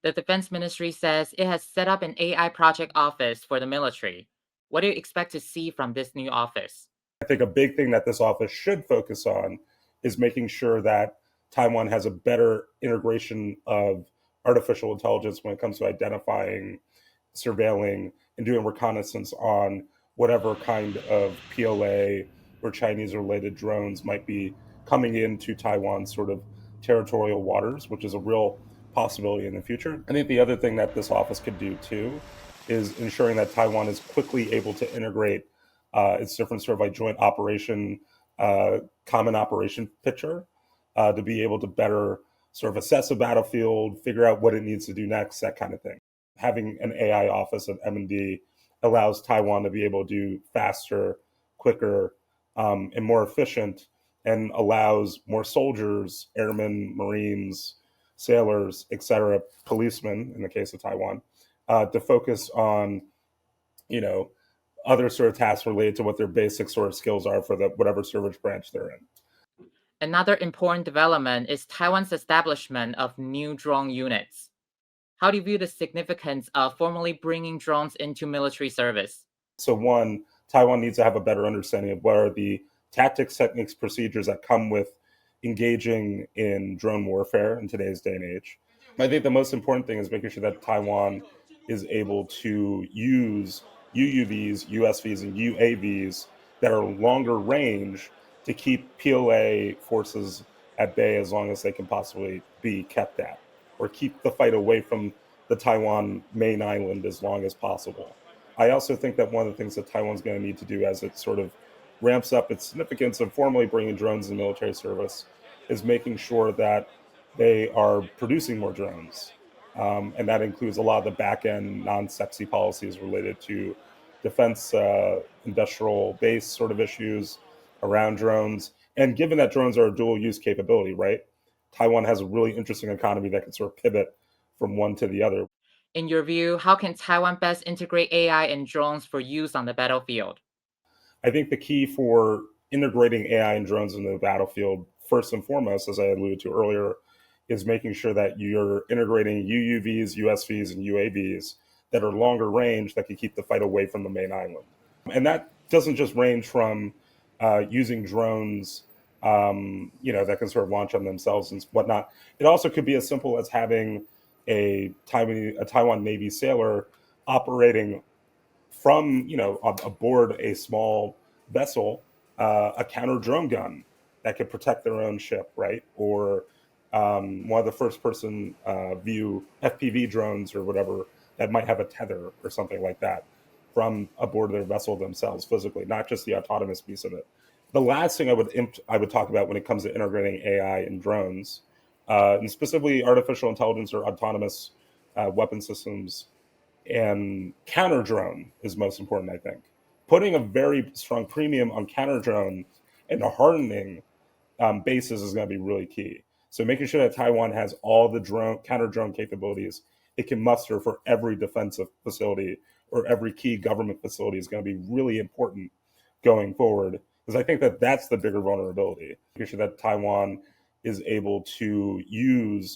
The Defense Ministry says it has set up an AI project office for the military. What do you expect to see from this new office? I think a big thing that this office should focus on is making sure that Taiwan has a better integration of artificial intelligence when it comes to identifying, surveilling, and doing reconnaissance on whatever kind of PLA or Chinese related drones might be coming into Taiwan's sort of territorial waters, which is a real possibility in the future. I think the other thing that this office could do too is ensuring that Taiwan is quickly able to integrate its different sort of like joint operation, common operation picture to be able to better sort of assess a battlefield, figure out what it needs to do next, that kind of thing. Having an AI office of M&D allows Taiwan to be able to do faster, quicker, and more efficient, and allows more soldiers, airmen, Marines, sailors, etc., policemen, in the case of Taiwan, to focus on, you know, other sort of tasks related to what their basic sort of skills are for the whatever service branch they're in. Another important development is Taiwan's establishment of new drone units. How do you view the significance of formally bringing drones into military service? So one, Taiwan needs to have a better understanding of what are the tactics, techniques, procedures that come with engaging in drone warfare in today's day and age. I think the most important thing is making sure that Taiwan is able to use UUVs, USVs, and UAVs that are longer range to keep PLA forces at bay as long as they can possibly be kept at, or keep the fight away from the Taiwan main island as long as possible. I also think that one of the things that Taiwan's going to need to do as it sort of ramps up its significance of formally bringing drones in military service is making sure that they are producing more drones. And that includes a lot of the back end, non sexy policies related to defense industrial base sort of issues around drones. And given that drones are a dual use capability, right? Taiwan has a really interesting economy that can sort of pivot from one to the other. In your view, how can Taiwan best integrate AI and drones for use on the battlefield? I think the key for integrating AI and drones into the battlefield, first and foremost, as I alluded to earlier, is making sure that you're integrating UUVs, USVs, and UAVs that are longer range that can keep the fight away from the main island. And that doesn't just range from using drones, that can sort of launch on themselves and whatnot. It also could be as simple as having a Taiwan Navy sailor operating from, aboard a small vessel, a counter drone gun that could protect their own ship, right? Or one of the first person view FPV drones or whatever that might have a tether or something like that from aboard their vessel themselves physically, not just the autonomous piece of it. The last thing I would talk about when it comes to integrating AI and drones, and specifically artificial intelligence or autonomous weapon systems and counter drone is most important, I think. Putting a very strong premium on counter drone and hardening bases is going to be really key. So making sure that Taiwan has all the counter drone capabilities it can muster for every defensive facility or every key government facility is going to be really important going forward. Because I think that that's the bigger vulnerability. Making sure that Taiwan is able to use